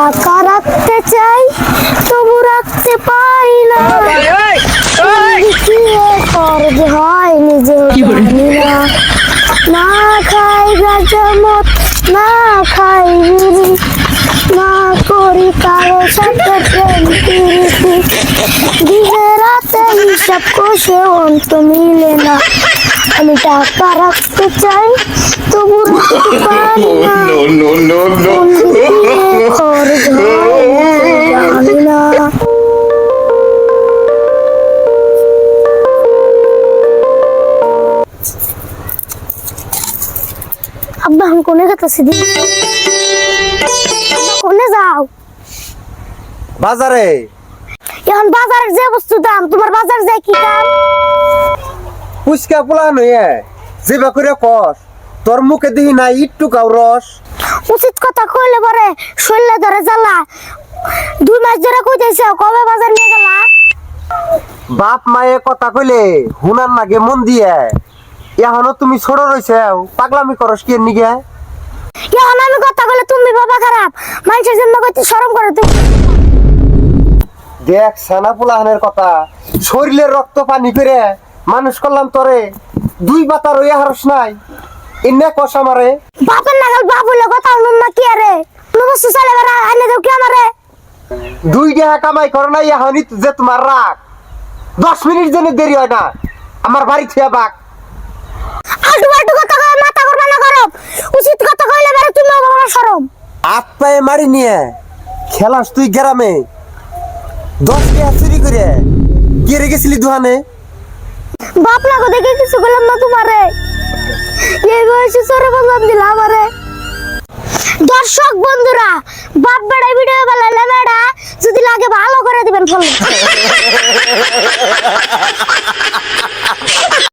টাকা রাখতে চাই তবু রাখতে পারি না, খরচ হয় নিজে জানি না। না খাই গাঁজা মদ, না খাই বিড়ি, না করি কারো সাথে প্রেম প্রীতি, দিনে রাতে হিসাব কষে অন্ত মিলে না। আমি টাকা রাখতে চাই তবু রাখতে পারি না, খরচ হয় নিজে জানি না। আব্বা আমি কোনে গেতেছি দি, কোনে যাও? বাজারে। এখন বাজারের যে বস্তু দাম, তোমার বাজার যায় কি কাম? পুচকা পোলা নয়ে যেবা করে কস, তোর মুখে দিহি না একটু কাউ রস। উচিত কথা কইলে পরে শরীরে ধরে জ্বালা। 2 মাস ধরে কইতেছে কবে বাজার নিয়ে গেলা? বাপ মায়ে কথা কইলে হুনার নাগে মন দিয়ে, এখনো তুমি ছোট রইছে পাগলামি করস কি নিগে? এখন আমি কথা কইলে তুমি বাবা খারাপ, মানুষের জন্য কইতে শরম করে তুমি। দেখ সানা পোলাহানের কথা, শরীরের রক্ত পানি করে মানুষ করলাম তোরে, 2 বাতা রইয়া হারস নাই এনে কষা মারে। বাপের নাগাল বাপ হইলে কথা শুনুন না কি আরে? বস্তু চালে বেড়া আইনে দেও কি আমারে? 2 টাকা কামাই করো না, এখনই যে তোমার রাগ 10 মিনিট জন্য দেরি হয় না আমার বাড়ি থিয়া বাক। আলটু ফালটু কথা কই মাথা করবা না গরম। উচিত কথা কইলে বেড়া তুমি বাবা শরম। হাত পায়ে মারি নিয়ে খেলাস তুই গ্রামে, 10 টাকা চুরি করে কে রেখেছিলি দোকানে? বাপ লাগো দেখে কিছু বললাম না তোমারে, এই বয়সে সরে বললাম দিলা আমারে। দর্শক বন্ধুরা, বাপ বেড়া ভিডিও বানালে বেড়া যদি লাগে ভালো করে দিবেন ফলো।